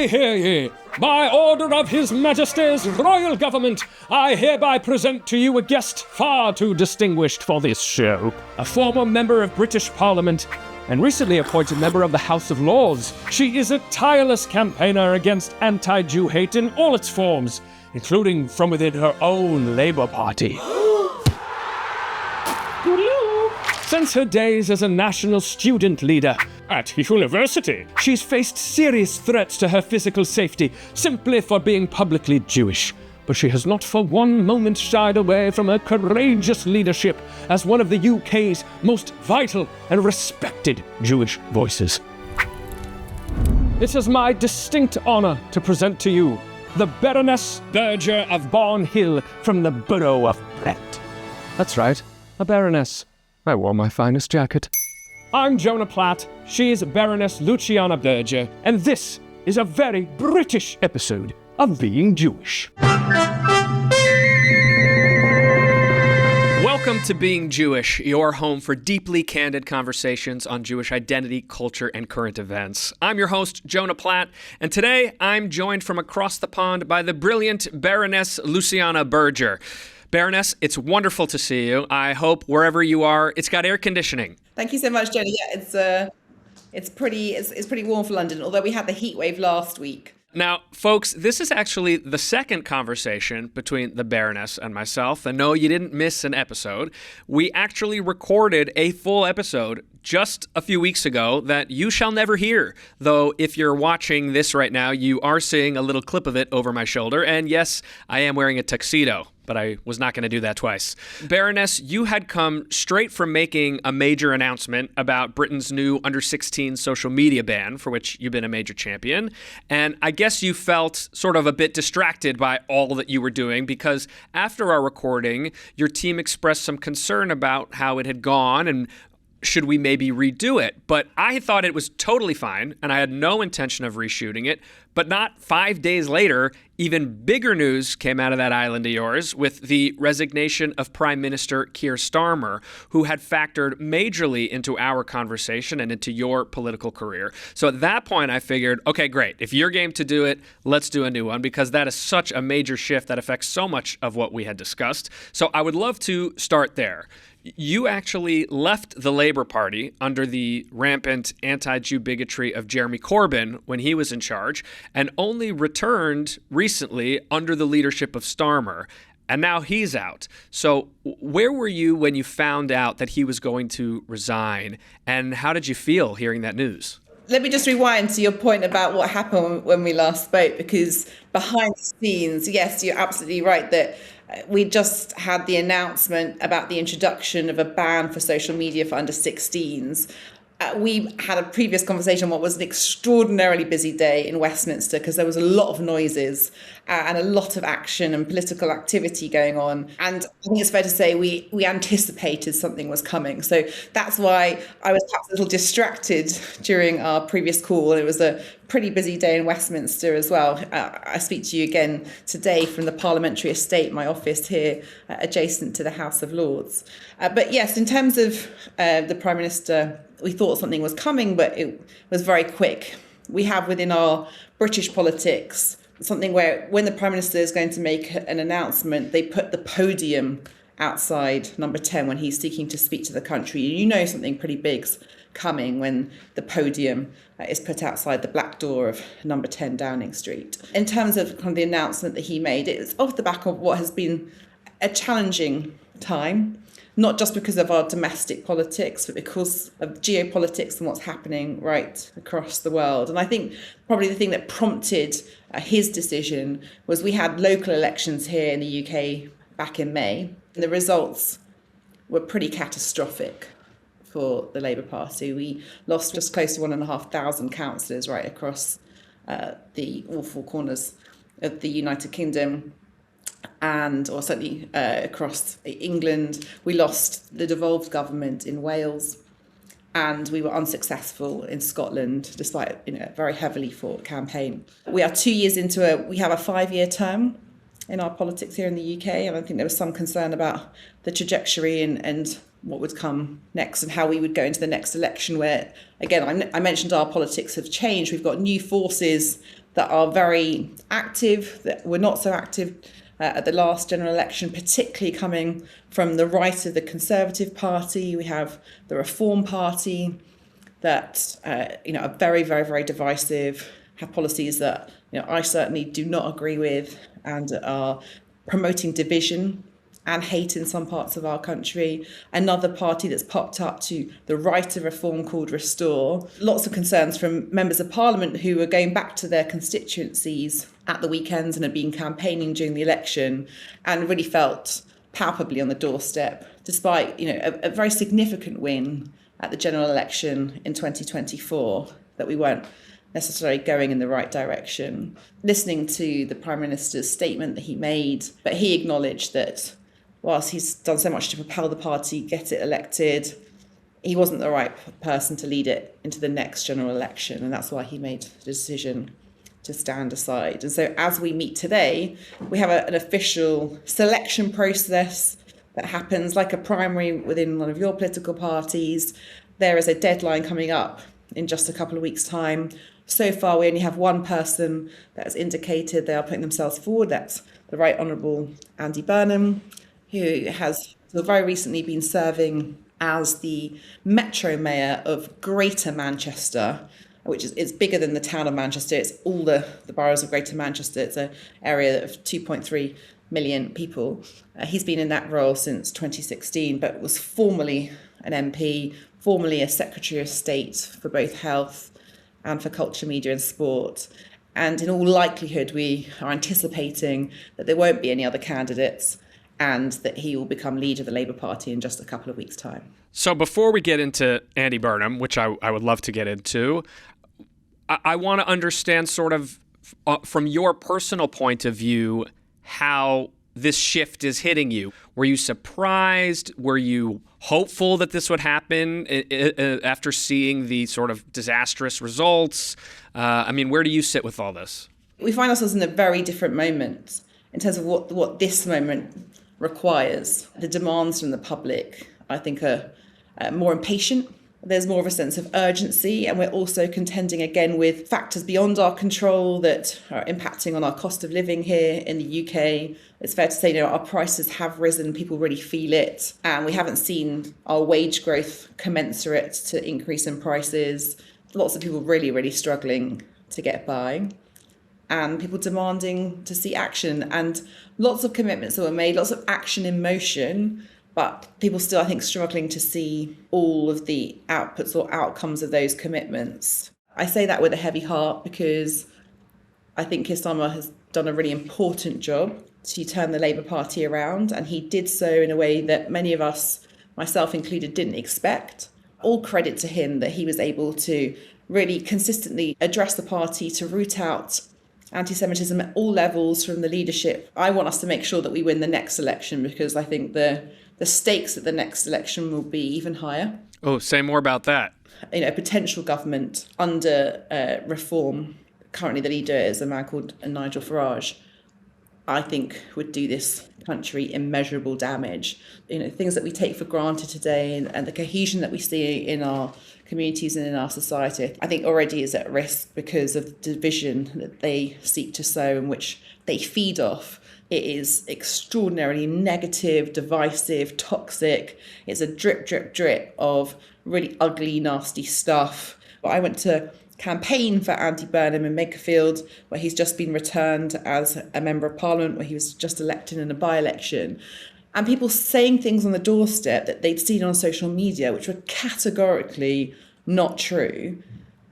hear ye! By order of His Majesty's Royal Government, I hereby present to you a guest far too distinguished for this show. A former member of British Parliament and recently appointed member of the House of Lords. She is a tireless campaigner against anti-Jew hate in all its forms, including from within her own Labour Party. Since her days as a national student leader at university, she's faced serious threats to her physical safety simply for being publicly Jewish. But she has not for one moment shied away from her courageous leadership as one of the UK's most vital and respected Jewish voices. It is my distinct honour to present to you the Baroness Berger of Barn Hill from the borough of Platt. That's right, a baroness. I wore my finest jacket. I'm Jonah Platt, she's Baroness Luciana Berger, and this is a very British episode of Being Jewish. Welcome to Being Jewish, your home for deeply candid conversations on Jewish identity, culture, and current events. I'm your host, Jonah Platt, and today I'm joined from across the pond by the brilliant Baroness Luciana Berger. Baroness, it's wonderful to see you. I hope wherever you are, it's got air conditioning. Thank you so much, Jonah. Yeah, it's pretty warm for London, although we had the heat wave last week. Now, folks, this is actually the second conversation between the Baroness and myself. And no, you didn't miss an episode. We actually recorded a full episode just a few weeks ago that you shall never hear. Though if you're watching this right now, you are seeing a little clip of it over my shoulder. And yes, I am wearing a tuxedo, but I was not going to do that twice. Baroness, you had come straight from making a major announcement about Britain's new under-16 social media ban, for which you've been a major champion. And I guess you felt sort of a bit distracted by all that you were doing because after our recording, your team expressed some concern about how it had gone and should we maybe redo it? But I thought it was totally fine, and I had no intention of reshooting it. But not 5 days later, even bigger news came out of that island of yours with the resignation of Prime Minister Keir Starmer, who had factored majorly into our conversation and into your political career. So at that point, I figured, okay, great. If you're game to do it, let's do a new one, because that is such a major shift that affects so much of what we had discussed. So I would love to start there. You actually left the Labour Party under the rampant anti-Jew bigotry of Jeremy Corbyn when he was in charge, and only returned recently under the leadership of Starmer. And now he's out. So where were you when you found out that he was going to resign? And how did you feel hearing that news? Let me just rewind to your point about what happened when we last spoke, because behind the scenes, yes, you're absolutely right that we just had the announcement about the introduction of a ban for social media for under 16s. We had a previous conversation on what was an extraordinarily busy day in Westminster because there was a lot of noises and a lot of action and political activity going on. And I think it's fair to say we anticipated something was coming. So that's why I was perhaps a little distracted during our previous call. It was a pretty busy day in Westminster as well. I speak to you again today from the Parliamentary Estate, my office here adjacent to the House of Lords. But yes, in terms of the Prime Minister, we thought something was coming, but it was very quick. We have within our British politics something where when the Prime Minister is going to make an announcement, they put the podium outside number 10 when he's seeking to speak to the country. You know something pretty big's coming when the podium is put outside the black door of number 10 Downing Street. In terms of kind of the announcement that he made, it's off the back of what has been a challenging time, not just because of our domestic politics, but because of geopolitics and what's happening right across the world. And I think probably the thing that prompted his decision was we had local elections here in the UK back in May. And the results were pretty catastrophic for the Labour Party. We lost just close to 1,500 councillors right across the awful corners of the United Kingdom. Or certainly across England. We lost the devolved government in Wales, and we were unsuccessful in Scotland, despite a very heavily fought campaign. We are 2 years into we have a 5-year term, in our politics here in the UK. And I think there was some concern about the trajectory and what would come next and how we would go into the next election where, again, I mentioned our politics have changed. We've got new forces that are very active, that were not so active at the last general election, particularly coming from the right of the Conservative Party. We have the Reform Party that are very, very, very divisive, have policies that I certainly do not agree with and are promoting division and hate in some parts of our country. Another party that's popped up to the right of reform called Restore. Lots of concerns from members of parliament who are going back to their constituencies at the weekends and have been campaigning during the election and really felt palpably on the doorstep, despite a very significant win at the general election in 2024, that we weren't necessarily going in the right direction. Listening to the Prime Minister's statement that he made, but he acknowledged that whilst he's done so much to propel the party, get it elected, he wasn't the right person to lead it into the next general election. And that's why he made the decision to stand aside. And so as we meet today, we have an official selection process that happens like a primary within one of your political parties. There is a deadline coming up in just a couple of weeks' time. So far, we only have one person that has indicated they are putting themselves forward. That's the Right Honourable Andy Burnham, who has very recently been serving as the Metro Mayor of Greater Manchester, which is bigger than the town of Manchester. It's all the boroughs of Greater Manchester. It's an area of 2.3 million people. He's been in that role since 2016, but was formerly an MP, formerly a Secretary of State for both health and for culture, media and sport. And in all likelihood, we are anticipating that there won't be any other candidates and that he will become leader of the Labour Party in just a couple of weeks' time. So before we get into Andy Burnham, which I would love to get into, I want to understand sort of from your personal point of view how this shift is hitting you. Were you surprised? Were you hopeful that this would happen after seeing the sort of disastrous results? Where do you sit with all this? We find ourselves in a very different moment in terms of what this moment requires. The demands from the public, I think, are more impatient. There's more of a sense of urgency, and we're also contending again with factors beyond our control that are impacting on our cost of living here in the UK. It's fair to say, our prices have risen, people really feel it, and we haven't seen our wage growth commensurate to increase in prices. Lots of people really, really struggling to get by, and people demanding to see action, and lots of commitments that were made, lots of action in motion, but people still, I think, struggling to see all of the outputs or outcomes of those commitments. I say that with a heavy heart because I think Keir Starmer has done a really important job to turn the Labour Party around, and he did so in a way that many of us, myself included, didn't expect. All credit to him that he was able to really consistently address the party, to root out anti-Semitism at all levels from the leadership. I want us to make sure that we win the next election because I think the stakes at the next election will be even higher. Oh, say more about that. A potential government under reform. Currently the leader is a man called Nigel Farage. I think would do this country immeasurable damage. Things that we take for granted today and the cohesion that we see in our communities and in our society, I think already is at risk because of the division that they seek to sow and which they feed off. It is extraordinarily negative, divisive, toxic. It's a drip, drip, drip of really ugly, nasty stuff. But I went to campaign for Andy Burnham in Makerfield, where he's just been returned as a member of parliament, where he was just elected in a by-election. And people saying things on the doorstep that they'd seen on social media, which were categorically not true.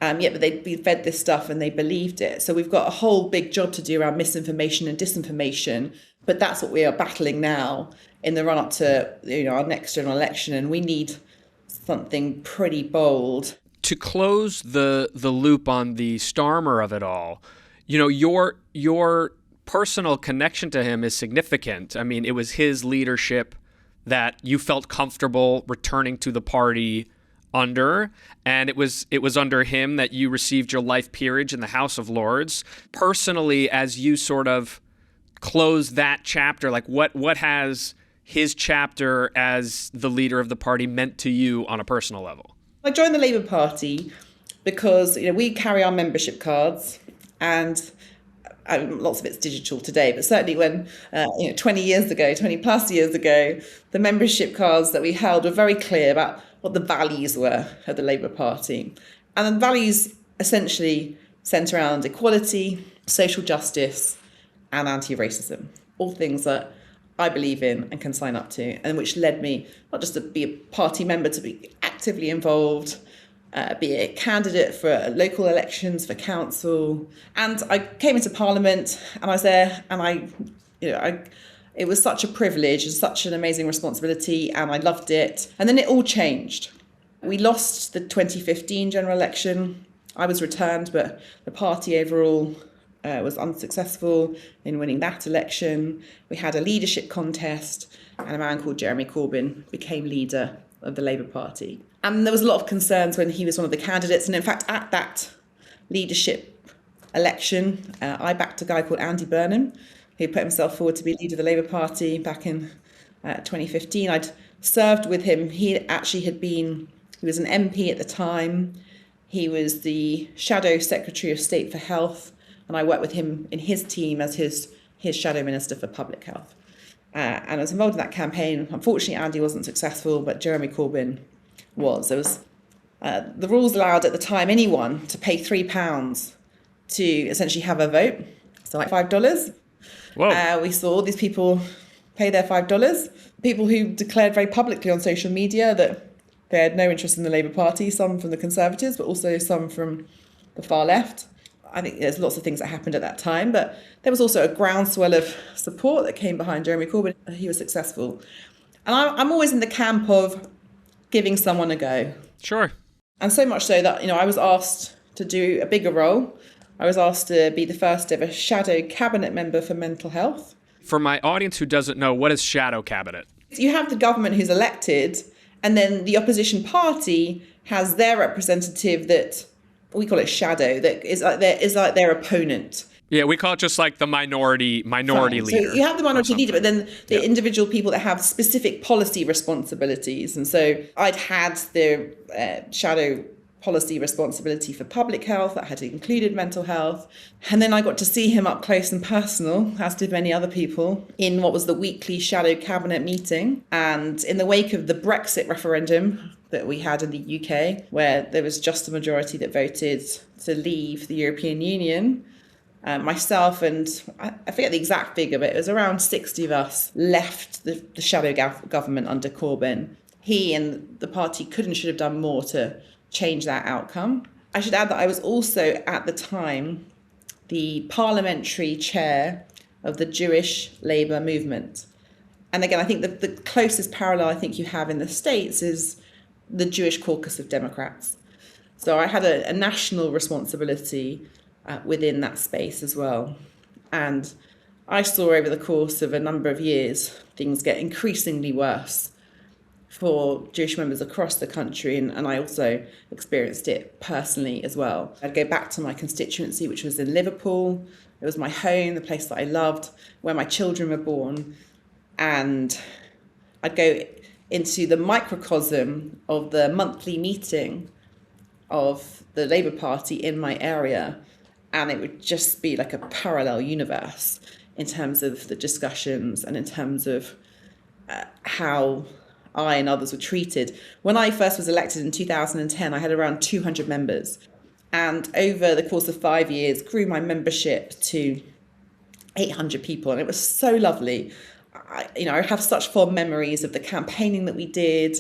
Yet they'd been fed this stuff and they believed it. So we've got a whole big job to do around misinformation and disinformation. But that's what we are battling now in the run-up to our next general election. And we need something pretty bold. To close the loop on the Starmer of it all, your personal connection to him is significant. I mean, it was his leadership that you felt comfortable returning to the party under, and it was under him that you received your life peerage in the House of Lords. Personally, as you sort of close that chapter? Like what has his chapter as the leader of the party meant to you on a personal level? I joined the Labour Party because we carry our membership cards, and lots of it's digital today, but certainly when 20 plus years ago, the membership cards that we held were very clear about what the values were of the Labour Party. And the values essentially centre around equality, social justice, and anti-racism, all things that I believe in and can sign up to, and which led me not just to be a party member, to be actively involved, be a candidate for local elections, for council. And I came into Parliament and I was there, and it was such a privilege and such an amazing responsibility, and I loved it. And then it all changed. We lost the 2015 general election. I was returned, but the party overall was unsuccessful in winning that election. We had a leadership contest, and a man called Jeremy Corbyn became leader of the Labour Party. And there was a lot of concerns when he was one of the candidates. And in fact, at that leadership election, I backed a guy called Andy Burnham, who put himself forward to be leader of the Labour Party back in 2015. I'd served with him. He was an MP at the time. He was the Shadow Secretary of State for Health, and I worked with him in his team as his Shadow Minister for Public Health. And I was involved in that campaign. Unfortunately, Andy wasn't successful, but Jeremy Corbyn was. There was the rules allowed at the time anyone to pay £3 to essentially have a vote, so like $5. Whoa. We saw these people pay their $5. People who declared very publicly on social media that they had no interest in the Labour Party, some from the Conservatives, but also some from the far left. I think there's lots of things that happened at that time, but there was also a groundswell of support that came behind Jeremy Corbyn. He was successful. And I'm always in the camp of giving someone a go. Sure. And so much so that, I was asked to do a bigger role. I was asked to be the first ever shadow cabinet member for mental health. For my audience who doesn't know, what is shadow cabinet? You have the government who's elected, and then the opposition party has their representative that we call it shadow, that is like their opponent. Yeah, we call it just like the minority leader. So you have the minority leader, but then the individual people that have specific policy responsibilities. And so I'd had the shadow policy responsibility for public health that had included mental health. And then I got to see him up close and personal, as did many other people, in what was the weekly shadow cabinet meeting. And in the wake of the Brexit referendum that we had in the UK, where there was just a majority that voted to leave the European Union, myself and I forget the exact figure, but it was around 60 of us left the shadow government under Corbyn. He and the party could and should have done more to change that outcome. I should add that I was also at the time the parliamentary chair of the Jewish Labour movement. And again, I think the closest parallel I think you have in the States is the Jewish caucus of Democrats. So I had a national responsibility within that space as well. And I saw over the course of a number of years things get increasingly worse for Jewish members across the country, and I also experienced it personally as well. I'd go back to my constituency, which was in Liverpool. It was my home, the place that I loved, where my children were born. And I'd go into the microcosm of the monthly meeting of the Labour Party in my area, and it would just be like a parallel universe in terms of the discussions and in terms of how I and others were treated. When I first was elected in 2010, I had around 200 members. And over the course of 5 years, grew my membership to 800 people. And it was so lovely. I have such fond memories of the campaigning that we did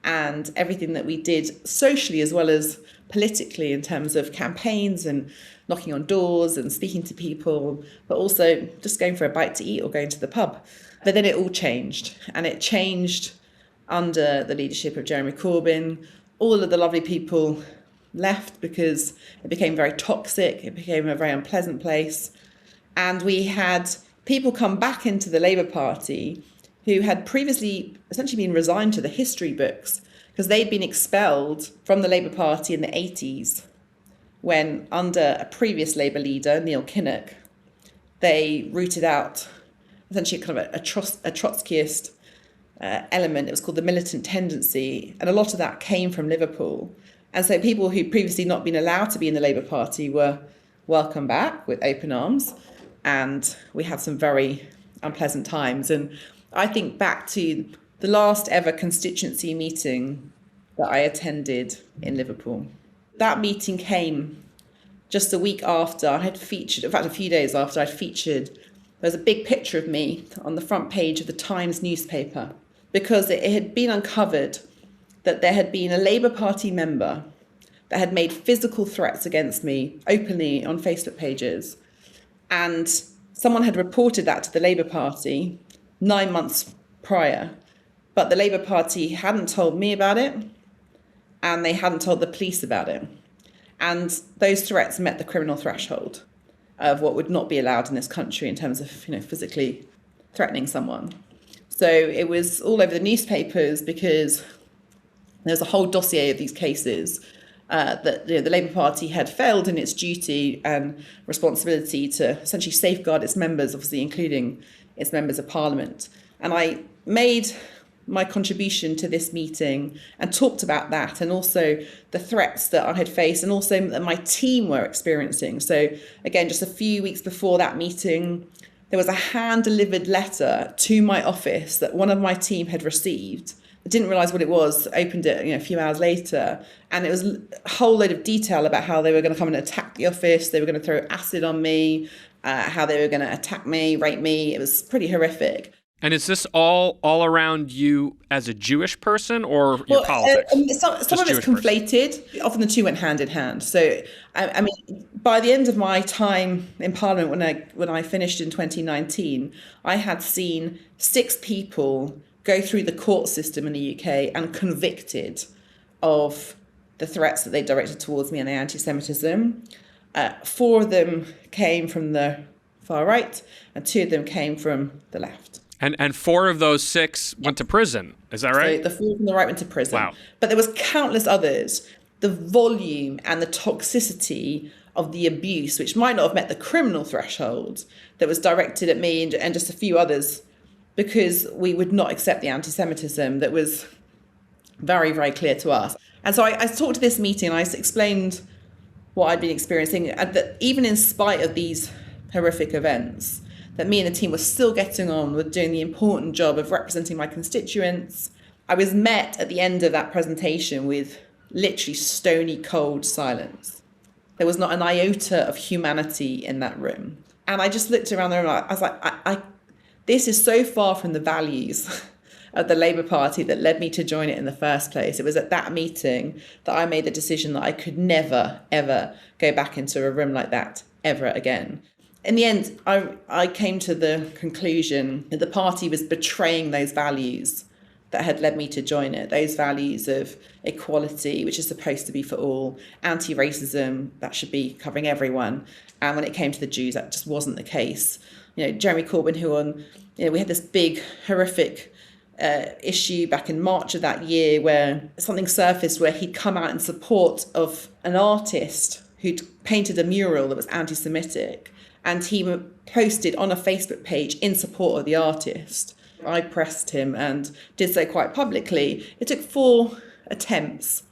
and everything that we did socially as well as politically in terms of campaigns and knocking on doors and speaking to people, but also just going for a bite to eat or going to the pub. But then it all changed, and it changed under the leadership of Jeremy Corbyn. All of the lovely people left because it became very toxic. It became a very unpleasant place. And we had people come back into the Labour Party who had previously essentially been resigned to the history books because they'd been expelled from the Labour Party in the 80s when, under a previous Labour leader, Neil Kinnock, they rooted out essentially kind of a Trotskyist element. It was called the militant tendency. And a lot of that came from Liverpool. And so people who'd previously not been allowed to be in the Labour Party were welcomed back with open arms. And we had some very unpleasant times. And I think back to the last ever constituency meeting that I attended in Liverpool. That meeting came just a week after I had featured, in fact, a few days after I'd featured, there's a big picture of me on the front page of the Times newspaper, because it had been uncovered that there had been a Labour Party member that had made physical threats against me openly on Facebook pages. And someone had reported that to the Labour Party 9 months prior, but the Labour Party hadn't told me about it, and they hadn't told the police about it. And those threats met the criminal threshold of what would not be allowed in this country in terms of, physically threatening someone. So it was all over the newspapers because there was a whole dossier of these cases that the Labour Party had failed in its duty and responsibility to essentially safeguard its members, obviously including its members of Parliament. And I made my contribution to this meeting and talked about that, and also the threats that I had faced and also that my team were experiencing. So again, just a few weeks before that meeting, there was a hand-delivered letter to my office that one of my team had received. I didn't realise what it was, opened it a few hours later, and it was a whole load of detail about how they were going to come and attack the office, they were going to throw acid on me, how they were going to attack me, rape me. It was pretty horrific. And is this all around you as a Jewish person or your politics? Some of it's conflated. Person. Often the two went hand in hand. So, I mean, by the end of my time in Parliament, when I finished in 2019, I had seen 6 people go through the court system in the UK and convicted of the threats that they directed towards me and the anti-Semitism. 4 of them came from the far right, and 2 of them came from the left. And 4 of those 6 went to prison. Is that right? So the 4 from the right went to prison. Wow. But there was countless others. The volume and the toxicity of the abuse, which might not have met the criminal threshold, that was directed at me and just a few others, because we would not accept the anti-Semitism that was very, very clear to us. And so I talked to this meeting and I explained what I'd been experiencing, and that even in spite of these horrific events, that me and the team were still getting on with doing the important job of representing my constituents. I was met at the end of that presentation with literally stony cold silence. There was not an iota of humanity in that room. And I just looked around the room and I was like, this is so far from the values of the Labour Party that led me to join it in the first place. It was at that meeting that I made the decision that I could never, ever go back into a room like that ever again. In the end, I came to the conclusion that the party was betraying those values that had led me to join it, those values of equality, which is supposed to be for all, anti-racism, that should be covering everyone. And when it came to the Jews, that just wasn't the case. Jeremy Corbyn, we had this big, horrific issue back in March of that year where something surfaced where he'd come out in support of an artist who'd painted a mural that was anti-Semitic. And he posted on a Facebook page in support of the artist. I pressed him and did so quite publicly. It took 4 attempts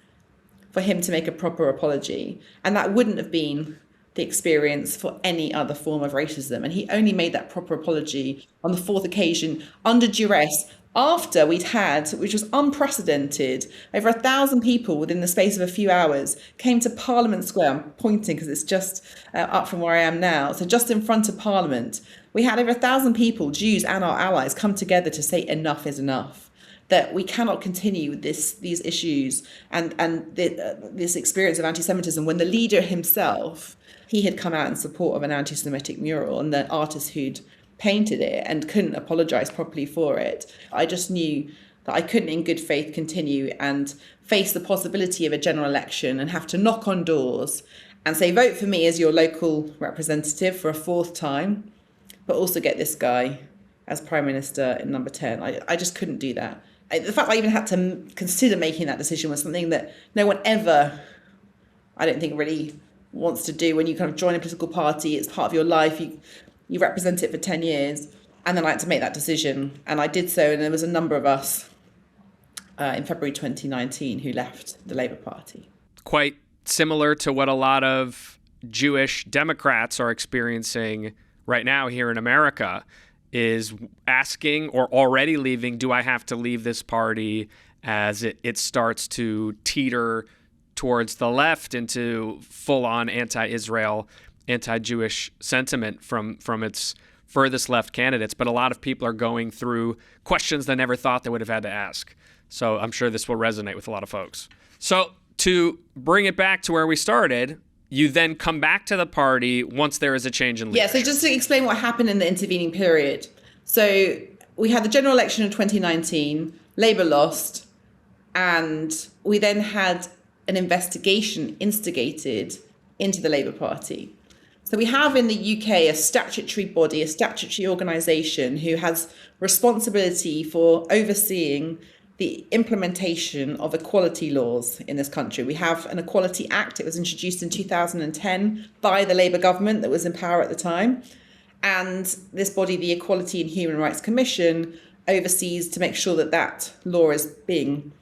for him to make a proper apology. And that wouldn't have been the experience for any other form of racism. And he only made that proper apology on the 4th occasion under duress, after we'd had, which was unprecedented, over 1,000 people within the space of a few hours came to Parliament Square. I'm pointing because it's just up from where I am now. So just in front of Parliament, we had over 1,000 people, Jews and our allies, come together to say enough is enough. That we cannot continue with these issues and this experience of anti-Semitism when the leader himself, he had come out in support of an anti-Semitic mural, and the artist who'd painted it and couldn't apologise properly for it. I just knew that I couldn't in good faith continue and face the possibility of a general election and have to knock on doors and say, vote for me as your local representative for a 4th time, but also get this guy as Prime Minister in number 10. I just couldn't do that. The fact I even had to consider making that decision was something that no one ever, I don't think, really wants to do. When you kind of join a political party, it's part of your life. You represent it for 10 years. And then I had to make that decision. And I did so. And there was a number of us in February 2019 who left the Labour Party. Quite similar to what a lot of Jewish Democrats are experiencing right now here in America, is asking or already leaving, do I have to leave this party, as it starts to teeter towards the left into full-on anti-Israel, anti-Jewish sentiment from its furthest left candidates. But a lot of people are going through questions they never thought they would have had to ask. So I'm sure this will resonate with a lot of folks. So to bring it back to where we started, you then come back to the party once there is a change in leadership. Yeah, so just to explain what happened in the intervening period. So we had the general election of 2019, Labour lost, and we then had an investigation instigated into the Labour Party. So we have in the UK a statutory body, a statutory organisation who has responsibility for overseeing the implementation of equality laws in this country. We have an Equality Act. It was introduced in 2010 by the Labour government that was in power at the time. And this body, the Equality and Human Rights Commission, oversees to make sure that that law is being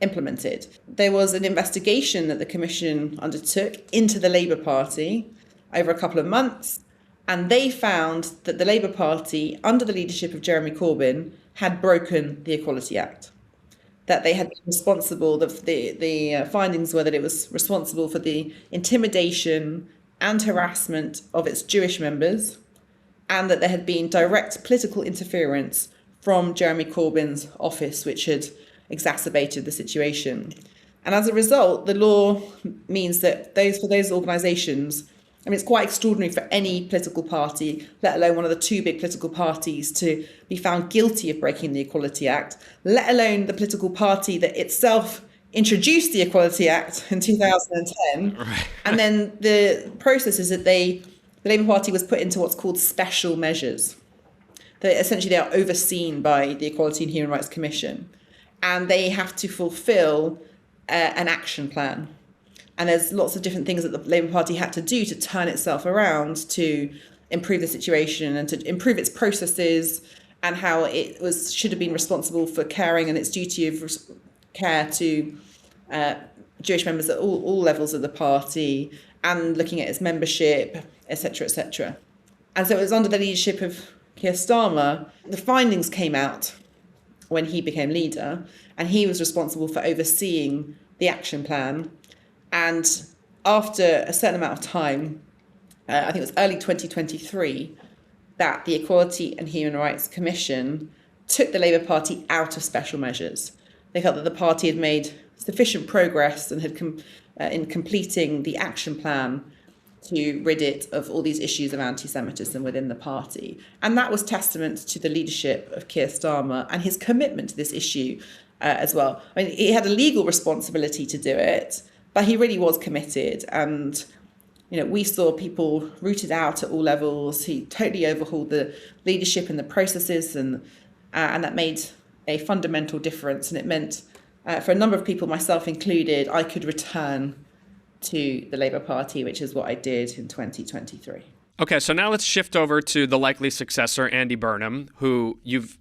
implemented. There was an investigation that the Commission undertook into the Labour Party over a couple of months, and they found that the Labour Party, under the leadership of Jeremy Corbyn, had broken the Equality Act. That they had been responsible, the findings were that it was responsible for the intimidation and harassment of its Jewish members, and that there had been direct political interference from Jeremy Corbyn's office, which had exacerbated the situation. And as a result, the law means that for those organisations, I mean, it's quite extraordinary for any political party, let alone one of the two big political parties, to be found guilty of breaking the Equality Act, let alone the political party that itself introduced the Equality Act in 2010. Right. And then the process is that the Labour Party was put into what's called special measures. Essentially, they are overseen by the Equality and Human Rights Commission, and they have to fulfil an action plan. And there's lots of different things that the Labour Party had to do to turn itself around to improve the situation and to improve its processes and how it should have been responsible for caring and its duty of care to Jewish members at all levels of the party and looking at its membership, etc., etc. And so it was under the leadership of Keir Starmer, the findings came out when he became leader, and he was responsible for overseeing the action plan. And after a certain amount of time, I think it was early 2023, that the Equality and Human Rights Commission took the Labour Party out of special measures. They felt that the party had made sufficient progress and had in completing the action plan to rid it of all these issues of anti-Semitism within the party. And that was testament to the leadership of Keir Starmer and his commitment to this issue as well. I mean, he had a legal responsibility to do it, but he really was committed. And, we saw people rooted out at all levels. He totally overhauled the leadership and the processes, and that made a fundamental difference. And it meant, for a number of people, myself included, I could return to the Labour Party, which is what I did in 2023. Okay, so now let's shift over to the likely successor, Andy Burnham, who you've,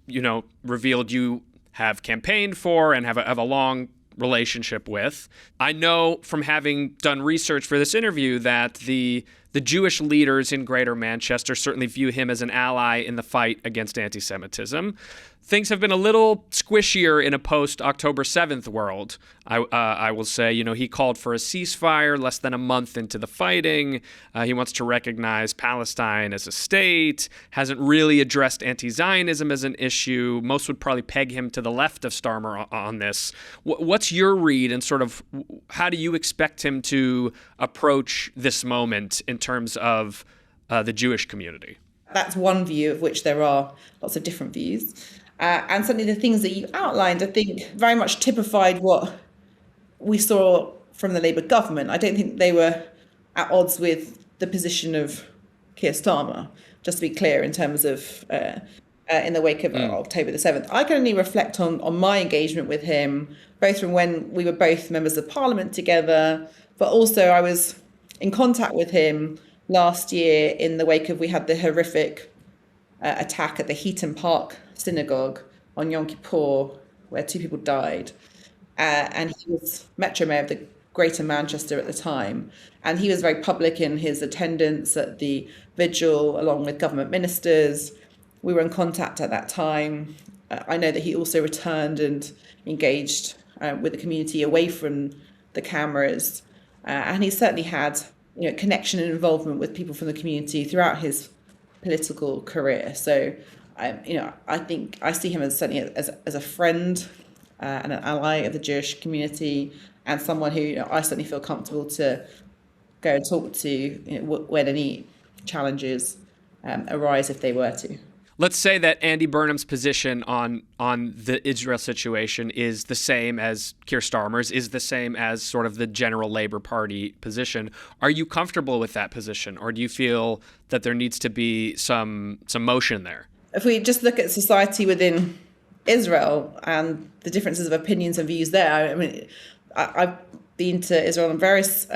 revealed you have campaigned for and have a long relationship with. I know from having done research for this interview that the Jewish leaders in Greater Manchester certainly view him as an ally in the fight against anti-Semitism. Things have been a little squishier in a post-October 7th world. I will say, he called for a ceasefire less than a month into the fighting. He wants to recognize Palestine as a state, hasn't really addressed anti-Zionism as an issue. Most would probably peg him to the left of Starmer on this. What's your read, and sort of how do you expect him to approach this moment in terms of the Jewish community? That's one view, of which there are lots of different views. And certainly the things that you outlined, I think, very much typified what we saw from the Labour government. I don't think they were at odds with the position of Keir Starmer, just to be clear, in terms of in the wake of October the 7th. I can only reflect on my engagement with him, both from when we were both members of Parliament together, but also I was in contact with him last year in the wake of, we had the horrific attack at the Heaton Park synagogue on Yom Kippur, where 2 people died. And he was Metro Mayor of the Greater Manchester at the time. And he was very public in his attendance at the vigil, along with government ministers. We were in contact at that time. I know that he also returned and engaged with the community away from the cameras. And he certainly had connection and involvement with people from the community throughout his political career. So, I think I see him as certainly as a friend and an ally of the Jewish community, and someone who I certainly feel comfortable to go and talk to when any challenges arise, if they were to. Let's say that Andy Burnham's position on the Israel situation is the same as Keir Starmer's, is the same as sort of the general Labour Party position. Are you comfortable with that position, or do you feel that there needs to be some motion there? If we just look at society within Israel and the differences of opinions and views there, I mean, I've been to Israel on various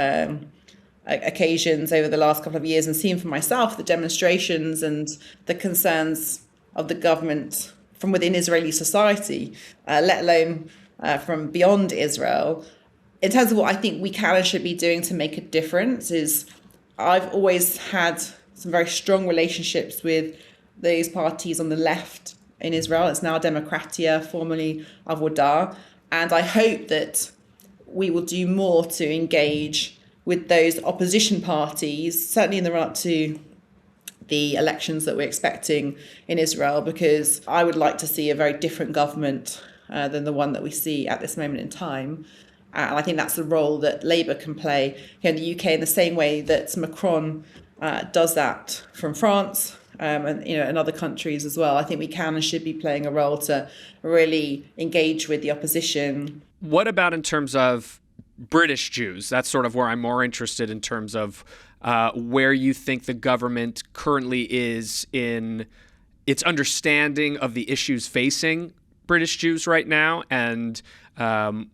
occasions over the last couple of years and seen for myself the demonstrations and the concerns of the government from within Israeli society, let alone from beyond Israel. In terms of what I think we can and should be doing to make a difference, is I've always had some very strong relationships with those parties on the left in Israel. It's now Demokratia, formerly Avodah. And I hope that we will do more to engage with those opposition parties, certainly in the run-up to the elections that we're expecting in Israel, because I would like to see a very different government than the one that we see at this moment in time. And I think that's the role that Labour can play here in the UK, in the same way that Macron does that from France, and other countries as well. I think we can and should be playing a role to really engage with the opposition. What about in terms of British Jews? That's sort of where I'm more interested, in terms of where you think the government currently is in its understanding of the issues facing British Jews right now, and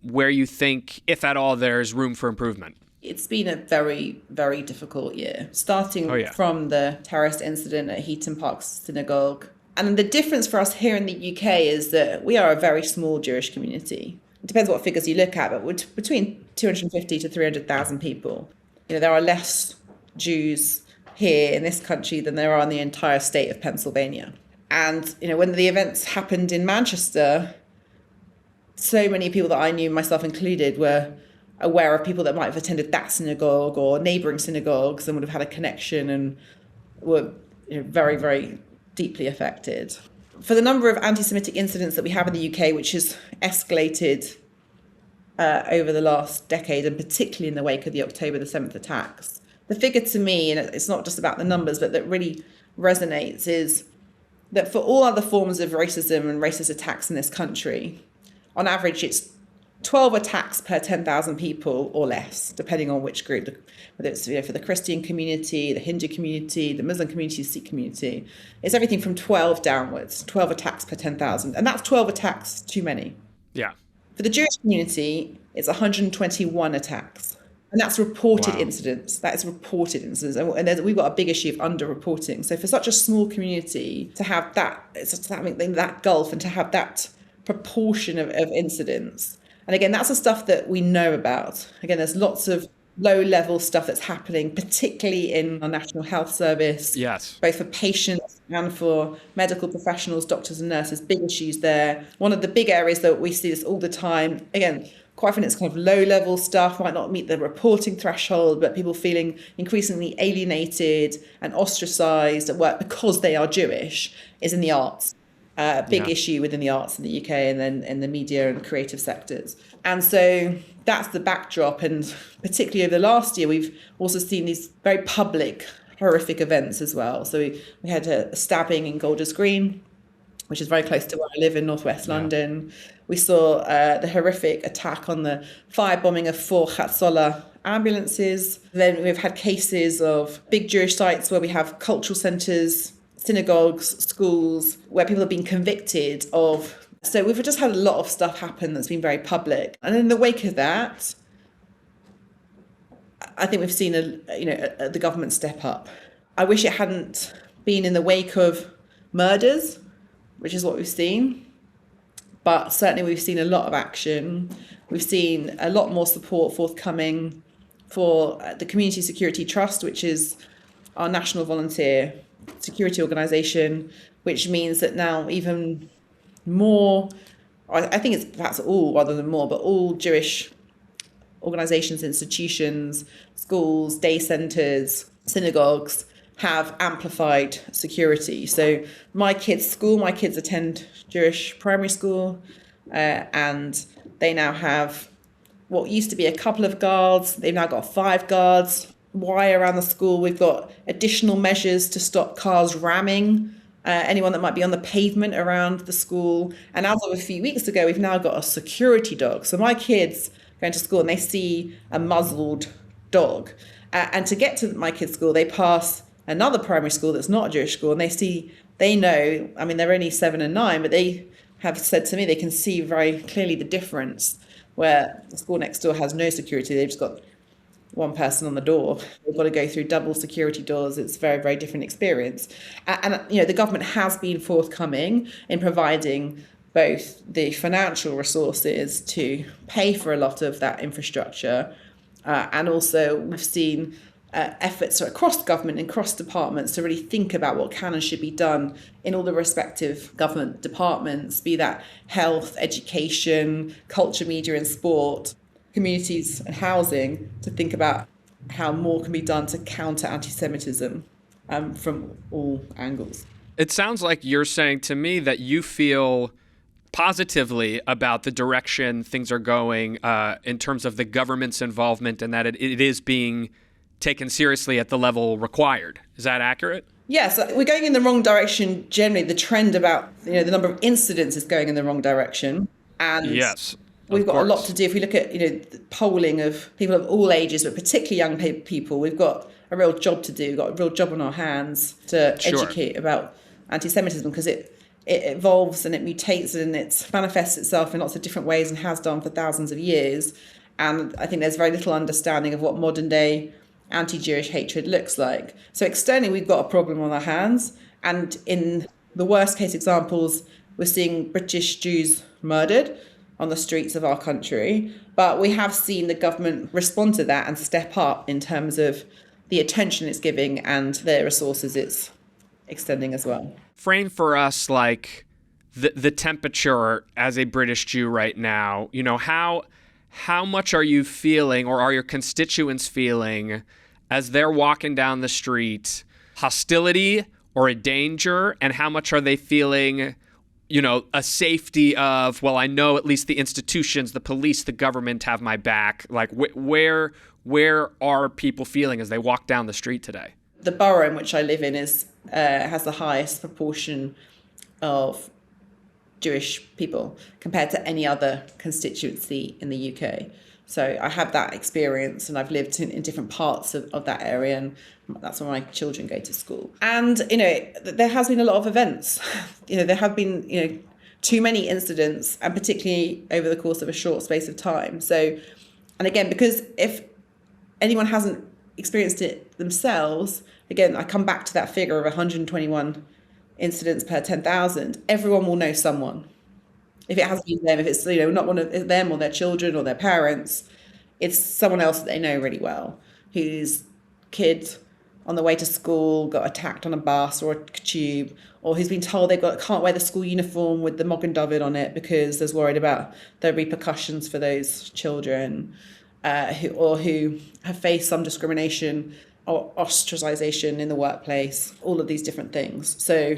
where you think, if at all, there's room for improvement. It's been a very, very difficult year, starting from the terrorist incident at Heaton Park Synagogue. And the difference for us here in the UK is that we are a very small Jewish community. It depends what figures you look at, but we're between 250 to 300,000 people. There are less Jews here in this country than there are in the entire state of Pennsylvania. And, when the events happened in Manchester, so many people that I knew, myself included, were aware of people that might have attended that synagogue or neighbouring synagogues and would have had a connection and were very, very deeply affected. For the number of anti-Semitic incidents that we have in the UK, which has escalated over the last decade, and particularly in the wake of the October the 7th attacks, the figure to me, and it's not just about the numbers, but that really resonates, is that for all other forms of racism and racist attacks in this country, on average, it's 12 attacks per 10,000 people or less, depending on which group, whether it's for the Christian community, the Hindu community, the Muslim community, the Sikh community. It's everything from 12 downwards, 12 attacks per 10,000. And that's 12 attacks too many. Yeah. For the Jewish community, it's 121 attacks. And that's reported incidents. That is reported incidents. And we've got a big issue of underreporting. So for such a small community to have that gulf and to have that proportion of incidents. And again, that's the stuff that we know about. Again, there's lots of low-level stuff that's happening, particularly in our National Health Service. Yes. Both for patients and for medical professionals, doctors and nurses, big issues there. One of the big areas that we see this all the time, again, quite often it's kind of low-level stuff, might not meet the reporting threshold, but people feeling increasingly alienated and ostracised at work because they are Jewish, is in the arts. Big issue within the arts in the UK and then in the media and creative sectors. And so that's the backdrop. And particularly over the last year, we've also seen these very public, horrific events as well. So we had a stabbing in Golders Green, which is very close to where I live in northwest London. We saw the horrific attack on the firebombing of 4 Hatzolah ambulances. Then we've had cases of big Jewish sites where we have cultural centres, synagogues, schools, where people have been convicted of. So we've just had a lot of stuff happen that's been very public. And in the wake of that, I think we've seen the government step up. I wish it hadn't been in the wake of murders, which is what we've seen. But certainly we've seen a lot of action. We've seen a lot more support forthcoming for the Community Security Trust, which is our national volunteer security organisation, which means that now even more, I think it's perhaps all rather than more, but all Jewish organisations, institutions, schools, day centres, synagogues have amplified security. So my kids' attend Jewish primary school, and they now have what used to be a couple of guards. They've now got 5 guards. Why around the school? We've got additional measures to stop cars ramming anyone that might be on the pavement around the school. And as of a few weeks ago, we've now got a security dog. So my kids going to school and they see a muzzled dog. And to get to my kids' school, they pass another primary school that's not a Jewish school, and they know, I mean, they're only 7 and 9, but they have said to me they can see very clearly the difference where the school next door has no security. They've just got one person on the door. They've got to go through double security doors. It's a very, very different experience. And the government has been forthcoming in providing both the financial resources to pay for a lot of that infrastructure, and also we've seen efforts across government and across departments to really think about what can and should be done in all the respective government departments, be that health, education, culture, media and sport, communities and housing, to think about how more can be done to counter anti-Semitism from all angles. It sounds like you're saying to me that you feel positively about the direction things are going in terms of the government's involvement, and that it is being taken seriously at the level required. Is that accurate? Yes, we're going in the wrong direction generally. The trend about the number of incidents is going in the wrong direction. And yes, we've got a lot to do. If we look at the polling of people of all ages, but particularly young people, we've got a real job to do. We've got a real job on our hands to educate about anti-Semitism, because it evolves and it mutates and it manifests itself in lots of different ways and has done for thousands of years. And I think there's very little understanding of what modern day anti-Jewish hatred looks like. So externally, we've got a problem on our hands. And in the worst case examples, we're seeing British Jews murdered on the streets of our country. But we have seen the government respond to that and step up in terms of the attention it's giving and the resources it's extending as well. Frame for us like the temperature as a British Jew right now. How much are you feeling, or are your constituents feeling, as they're walking down the street, hostility or a danger? And how much are they feeling, a safety of, well, I know at least the institutions, the police, the government have my back? Like, where are people feeling as they walk down the street today? The borough in which I live in has the highest proportion of Jewish people compared to any other constituency in the UK. So I have that experience, and I've lived in different parts of that area, and that's where my children go to school. And, there has been a lot of events. There have been, too many incidents, and particularly over the course of a short space of time. So, and again, because if anyone hasn't experienced it themselves, again, I come back to that figure of 121 incidents per 10,000, everyone will know someone. If it hasn't been them, if it's not one of them or their children or their parents, it's someone else that they know really well, whose kid on the way to school got attacked on a bus or a tube, or who's been told can't wear the school uniform with the Magen David on it because there's worried about the repercussions for those children, who have faced some discrimination or ostracization in the workplace, all of these different things. So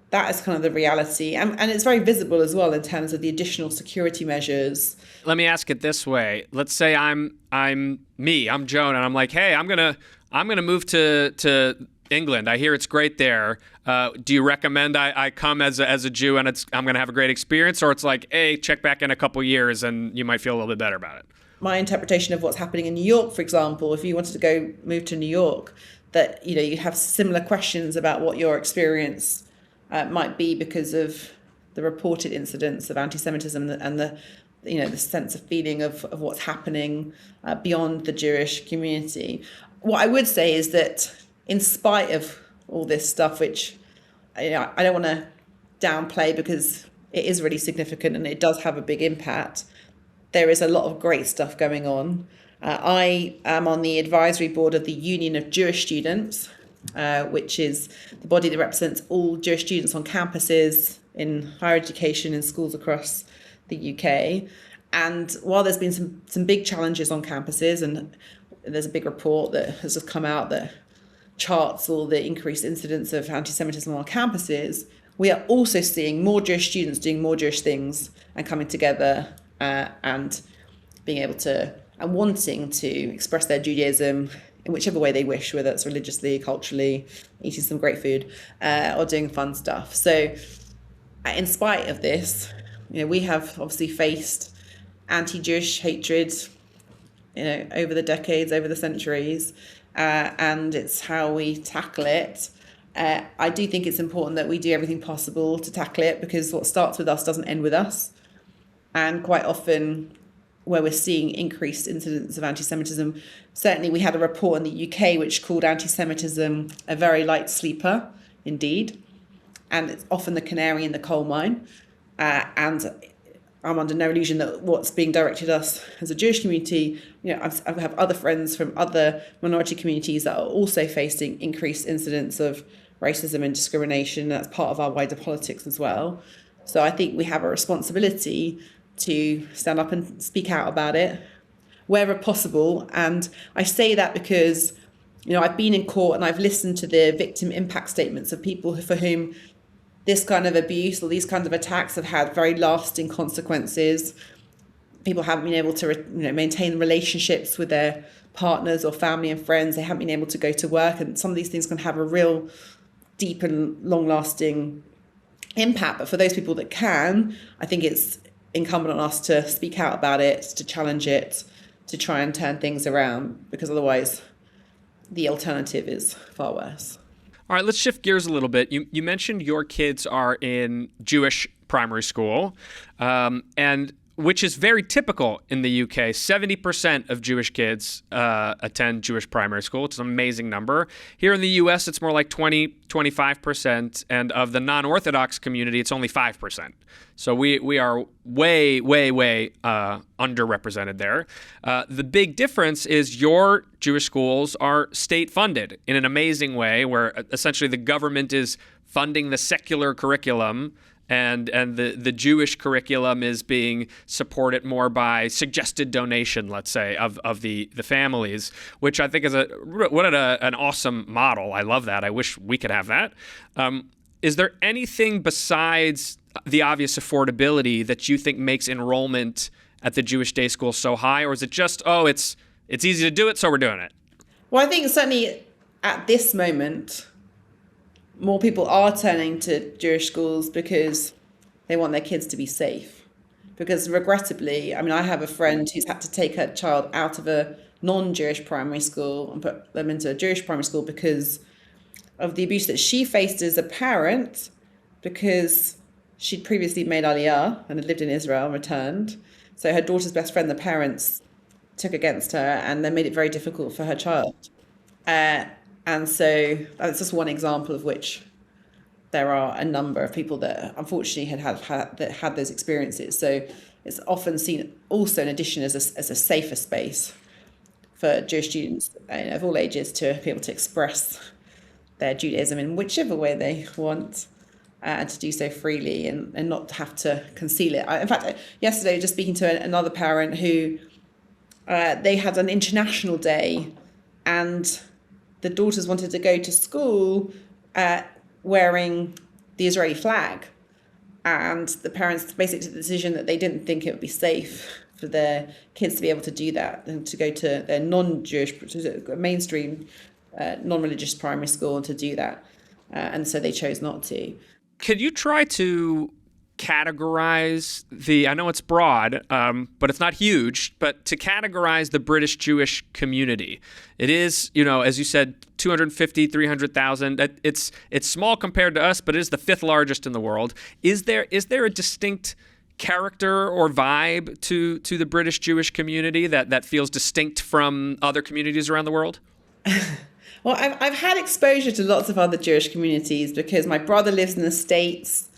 that is kind of the reality. And it's very visible as well in terms of the additional security measures. Let me ask it this way. Let's say I'm Jonah, and I'm like, hey, I'm gonna move to England. I hear it's great there. Do you recommend I come as a Jew and I'm gonna have a great experience? Or it's like, hey, check back in a couple years and you might feel a little bit better about it? My interpretation of what's happening in New York, for example, if you wanted to move to New York, that you have similar questions about what your experience might be because of the reported incidents of anti-Semitism and the sense of feeling of what's happening beyond the Jewish community. What I would say is that in spite of all this stuff, which I don't want to downplay, because it is really significant and it does have a big impact. There is a lot of great stuff going on. I am on the advisory board of the Union of Jewish Students, which is the body that represents all Jewish students on campuses, in higher education, in schools across the UK. And while there's been some big challenges on campuses, and there's a big report that has just come out that charts all the increased incidence of anti-Semitism on campuses, we are also seeing more Jewish students doing more Jewish things and coming together and being able to and wanting to express their Judaism in whichever way they wish, whether it's religiously, culturally, eating some great food, or doing fun stuff. So in spite of this, we have obviously faced anti-Jewish hatred, over the decades, over the centuries, and it's how we tackle it. I do think it's important that we do everything possible to tackle it, because what starts with us doesn't end with us. And quite often, where we're seeing increased incidents of anti-Semitism, certainly we had a report in the UK which called anti-Semitism a very light sleeper indeed. And it's often the canary in the coal mine. And I'm under no illusion that what's being directed at us as a Jewish community, I have other friends from other minority communities that are also facing increased incidents of racism and discrimination. That's part of our wider politics as well. So I think we have a responsibility to stand up and speak out about it wherever possible. And I say that because, I've been in court and I've listened to the victim impact statements of people for whom this kind of abuse or these kinds of attacks have had very lasting consequences. People haven't been able to maintain relationships with their partners or family and friends. They haven't been able to go to work. And some of these things can have a real deep and long-lasting impact. But for those people that can, I think it's incumbent on us to speak out about it, to challenge it, to try and turn things around, because otherwise the alternative is far worse. All right, let's shift gears a little bit. You mentioned your kids are in Jewish primary school, and which is very typical in the UK. 70% of Jewish kids attend Jewish primary school. It's an amazing number. Here in the US, it's more like 25%, and of the non-Orthodox community, it's only 5%. So we are way, way, way underrepresented there. The big difference is your Jewish schools are state-funded in an amazing way, where essentially the government is funding the secular curriculum, and the Jewish curriculum is being supported more by suggested donation, let's say, of the families, which I think is an awesome model. I love that. I wish we could have that. Is there anything besides the obvious affordability that you think makes enrollment at the Jewish day school so high, or is it just, it's easy to do it, so we're doing it? Well, I think certainly at this moment, more people are turning to Jewish schools because they want their kids to be safe. Because regrettably, I have a friend who's had to take her child out of a non-Jewish primary school and put them into a Jewish primary school because of the abuse that she faced as a parent, because she'd previously made Aliyah and had lived in Israel and returned. So her daughter's best friend, the parents, took against her and then made it very difficult for her child. And so that's just one example of which there are a number of people that unfortunately had those experiences. So it's often seen also in addition as a safer space for Jewish students of all ages to be able to express their Judaism in whichever way they want, and to do so freely and not have to conceal it. In fact, yesterday, just speaking to another parent who they had an international day, and the daughters wanted to go to school wearing the Israeli flag. And the parents basically took the decision that they didn't think it would be safe for their kids to be able to do that and to go to their non-Jewish, mainstream, non-religious primary school and to do that. And so they chose not to. Could you try to categorize I know it's broad, but it's not huge, but to categorize the British Jewish community? It is, as you said, 250, 300,000. It's small compared to us, but it is the fifth largest in the world. Is there a distinct character or vibe to the British Jewish community that feels distinct from other communities around the world? Well, I've had exposure to lots of other Jewish communities because my brother lives in the States.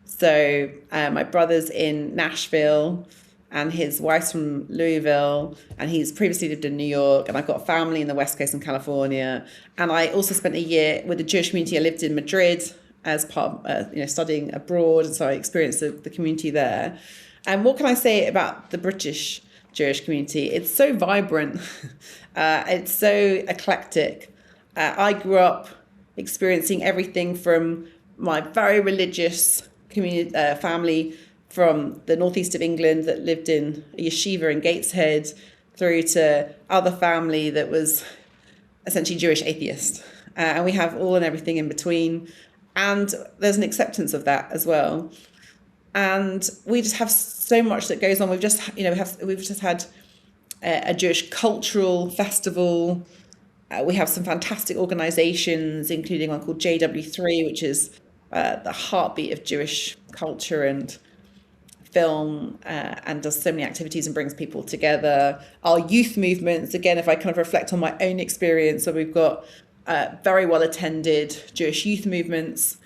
So my brother's in Nashville and his wife's from Louisville, and he's previously lived in New York, and I've got family in the West Coast in California. And I also spent a year with the Jewish community. I lived in Madrid as part of studying abroad, and so I experienced the community there. And what can I say about the British Jewish community? It's so vibrant. It's so eclectic. I grew up experiencing everything from my very religious community family from the northeast of England that lived in a yeshiva in Gateshead, through to other family that was essentially Jewish atheist. And we have all and everything in between. And there's an acceptance of that as well. And we just have so much that goes on. We've just had a Jewish cultural festival. We have some fantastic organizations, including one called JW3, which is the heartbeat of Jewish culture and film, and does so many activities and brings people together. Our youth movements, again, if I kind of reflect on my own experience, so we've got very well attended Jewish youth movements,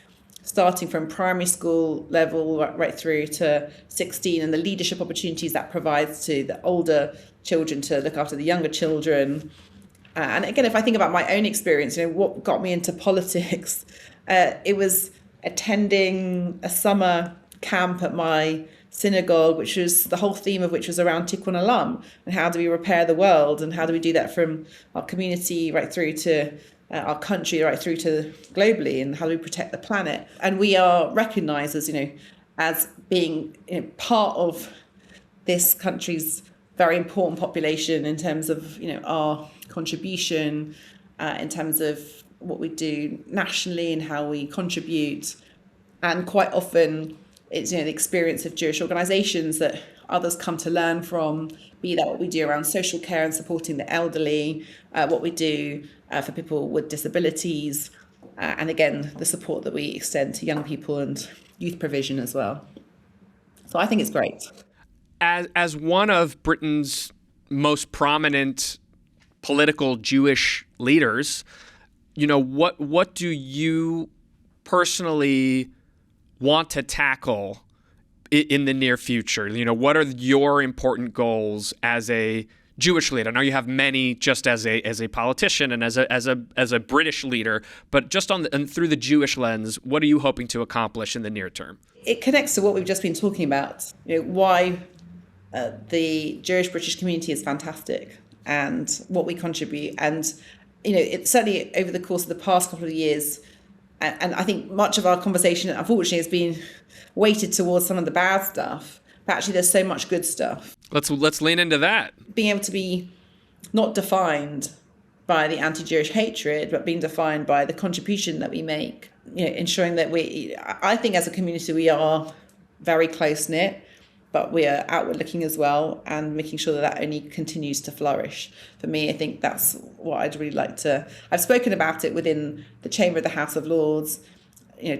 starting from primary school level right through to 16, and the leadership opportunities that provides to the older children to look after the younger children. And again, if I think about my own experience, what got me into politics, it was attending a summer camp at my synagogue, which was the whole theme of which was around Tikkun Olam, and how do we repair the world, and how do we do that from our community right through to our country, right through to globally, and how do we protect the planet? And we are recognised as being part of this country's very important population in terms of our contribution, in terms of what we do nationally and how we contribute. And quite often it's the experience of Jewish organisations that others come to learn from, be that what we do around social care and supporting the elderly, what we do for people with disabilities, and again, the support that we extend to young people and youth provision as well. So I think it's great. As one of Britain's most prominent political Jewish leaders, what do you personally want to tackle in the near future? What are your important goals as a Jewish leader? I know you have many just as a politician and as a British leader, but just through the Jewish lens, what are you hoping to accomplish in the near term? It connects to what we've just been talking about. Why the Jewish British community is fantastic and what we contribute. And it's certainly over the course of the past couple of years, and I think much of our conversation, unfortunately, has been weighted towards some of the bad stuff. But actually, there's so much good stuff. Let's lean into that. Being able to be not defined by the anti-Jewish hatred, but being defined by the contribution that we make. Ensuring that I think as a community, we are very close-knit, but we are outward looking as well, and making sure that only continues to flourish. For me, I think that's what I'd really like to. I've spoken about it within the Chamber of the House of Lords,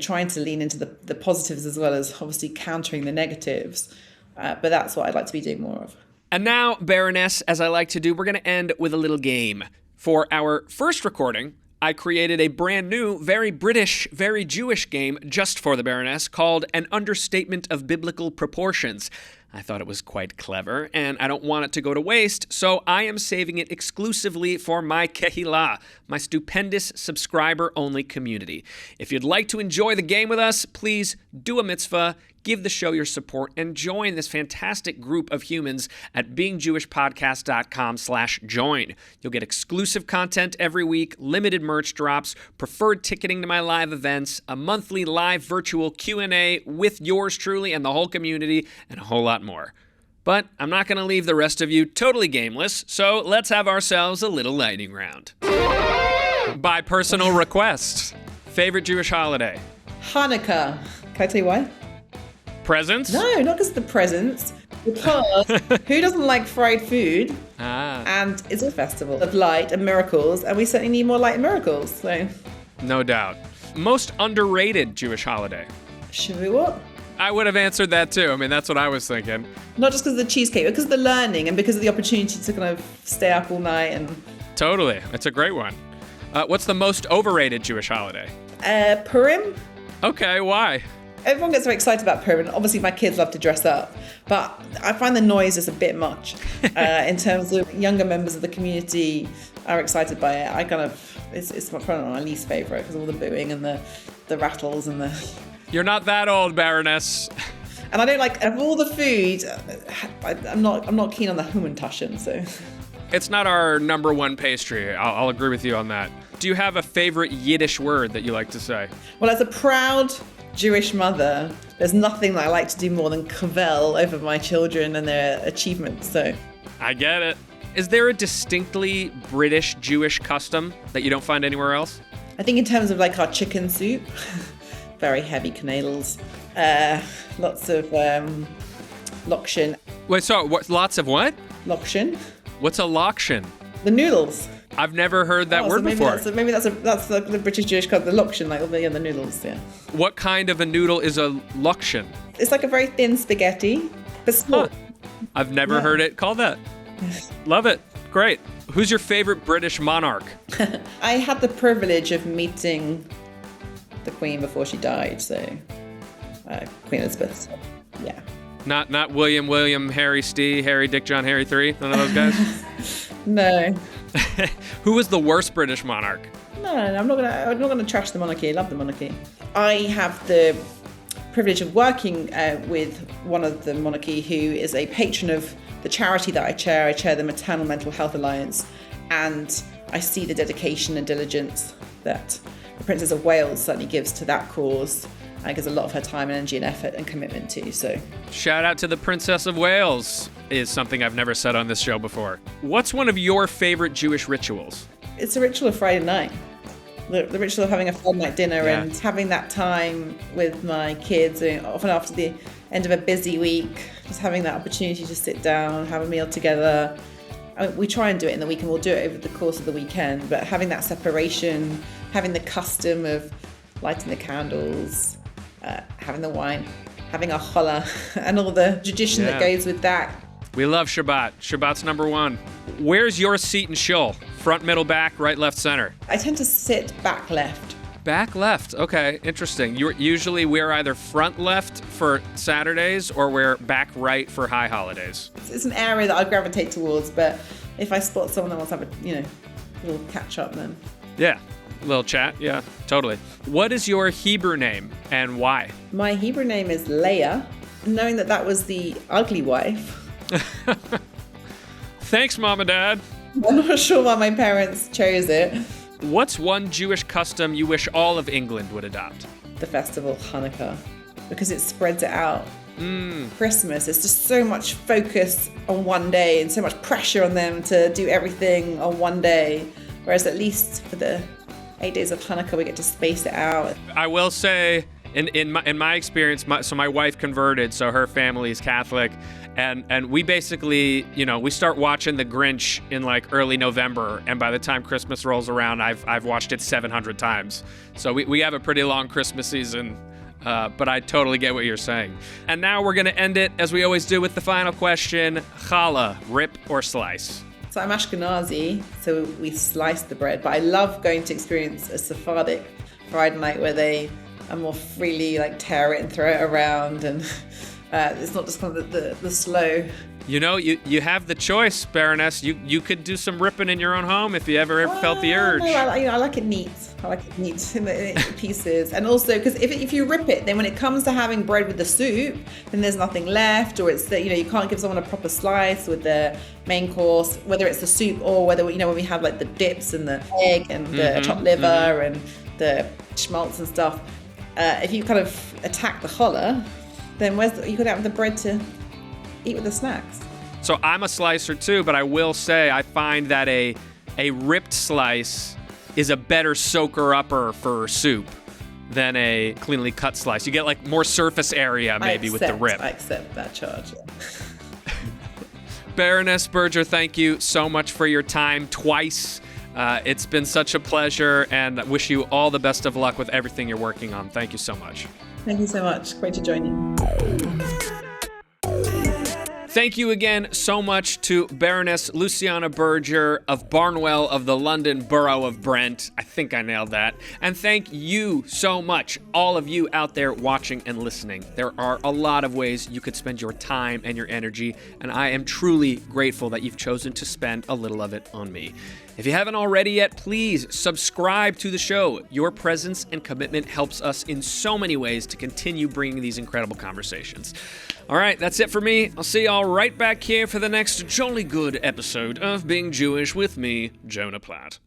trying to lean into the positives as well as obviously countering the negatives. But that's what I'd like to be doing more of. And now, Baroness, as I like to do, we're going to end with a little game. For our first recording, I created a brand new, very British, very Jewish game just for the Baroness called An Understatement of Biblical Proportions. I thought it was quite clever, and I don't want it to go to waste, so I am saving it exclusively for my Kehillah, my stupendous subscriber-only community. If you'd like to enjoy the game with us, please do a mitzvah, give the show your support, and join this fantastic group of humans at beingjewishpodcast.com/join. You'll get exclusive content every week, limited merch drops, preferred ticketing to my live events, a monthly live virtual Q&A with yours truly and the whole community, and a whole lot more. But I'm not going to leave the rest of you totally gameless, so let's have ourselves a little lightning round. By personal request, favorite Jewish holiday? Hanukkah. Can I tell you why? Presents? No, not because of the presents. Because who doesn't like fried food? And it's a festival of light and miracles, and we certainly need more light and miracles. So, no doubt. Most underrated Jewish holiday? Shavuot. I would have answered that too. I mean, that's what I was thinking. Not just because of the cheesecake, but because of the learning and because of the opportunity to kind of stay up all night and Totally. It's a great one. What's the most overrated Jewish holiday? Purim. Okay, why? Everyone gets very excited about Purim. Obviously, my kids love to dress up, but I find the noise is a bit much. In terms of younger members of the community are excited by it. It's probably my least favourite because of all the booing and the rattles and the... You're not that old, Baroness. And I don't like, of all the food, I'm not keen on the Hummentaschen, so... It's not our number one pastry. I'll agree with you on that. Do you have a favorite Yiddish word that you like to say? Well, as a proud Jewish mother, there's nothing that I like to do more than cavil over my children and their achievements, so... I get it. Is there a distinctly British Jewish custom that you don't find anywhere else? I think in terms of like our chicken soup, very heavy canedels, lots of lokshin. Wait, sorry, what? Lots of what? Lokshin. What's a lokshin? The noodles. I've never heard that word before. Maybe that's the British Jewish code, the lokshin, like the noodles, yeah. What kind of a noodle is a lokshin? It's like a very thin spaghetti, but small. I've never heard it called that. Love it. Great. Who's your favorite British monarch? I had the privilege of meeting the Queen before she died, so Queen Elizabeth, so, yeah. Not William, Harry, Steve, Harry, Dick, John, Harry 3? None of those guys? No. Who was the worst British monarch? No, I'm not gonna trash the monarchy. I love the monarchy. I have the privilege of working with one of the monarchy who is a patron of the charity that I chair. I chair the Maternal Mental Health Alliance, and I see the dedication and diligence that the Princess of Wales certainly gives to that cause. And gives a lot of her time and energy and effort and commitment to. So, shout out to the Princess of Wales is something I've never said on this show before. What's one of your favorite Jewish rituals? It's a ritual of Friday night. The ritual of having a Friday night dinner and having that time with my kids, often after the end of a busy week, just having that opportunity to sit down, have a meal together. I mean, we try and do it in the week, and we'll do it over the course of the weekend, but having that separation, having the custom of lighting the candles, having the wine, having a challah, and all the tradition that goes with that. We love Shabbat. Shabbat's number one. Where's your seat in shul? Front, middle, back, right, left, center? I tend to sit back left. Back left. Okay, interesting. Usually we're either front left for Saturdays or we're back right for high holidays. It's an area that I gravitate towards, but if I spot someone that wants to have a little catch up, then... Yeah. Little chat, yeah, totally. What is your Hebrew name and why? My Hebrew name is Leah, knowing that was the ugly wife. Thanks, Mom and Dad. I'm not sure why my parents chose it. What's one Jewish custom you wish all of England would adopt? The festival Hanukkah, because it spreads it out. Christmas, there's just so much focus on one day and so much pressure on them to do everything on one day, whereas at least for the 8 days of Hanukkah, we get to space it out. I will say, in my experience, my wife converted, so her family is Catholic, and we basically, we start watching The Grinch in like early November, and by the time Christmas rolls around, I've watched it 700 times. So we have a pretty long Christmas season, but I totally get what you're saying. And now we're gonna end it as we always do with the final question: challah, rip or slice? So I'm Ashkenazi, so we slice the bread, but I love going to experience a Sephardic Friday night where they are more freely tear it and throw it around, and it's not just kind of the slow. You have the choice, Baroness. You could do some ripping in your own home if you ever felt the urge. No, I like it neat. I like it neat in the pieces, and also because if you rip it, then when it comes to having bread with the soup, then there's nothing left, or it's that you can't give someone a proper slice with the main course, whether it's the soup or whether when we have the dips and the egg and the chopped liver and the schmaltz and stuff. If you kind of attack the challah, then you could have the bread to eat with the snacks. So I'm a slicer too, but I will say I find that a ripped slice is a better soaker-upper for soup than a cleanly cut slice. You get more surface area maybe with the rip. I accept that charge. Baroness Berger, thank you so much for your time twice. It's been such a pleasure, and I wish you all the best of luck with everything you're working on. Thank you so much. Thank you so much. Great to join you. Thank you again so much to Baroness Luciana Berger of Barnwell of the London Borough of Brent. I think I nailed that. And thank you so much, all of you out there watching and listening. There are a lot of ways you could spend your time and your energy, and I am truly grateful that you've chosen to spend a little of it on me. If you haven't already yet, please subscribe to the show. Your presence and commitment helps us in so many ways to continue bringing these incredible conversations. All right, that's it for me. I'll see y'all right back here for the next jolly good episode of Being Jewish with me, Jonah Platt.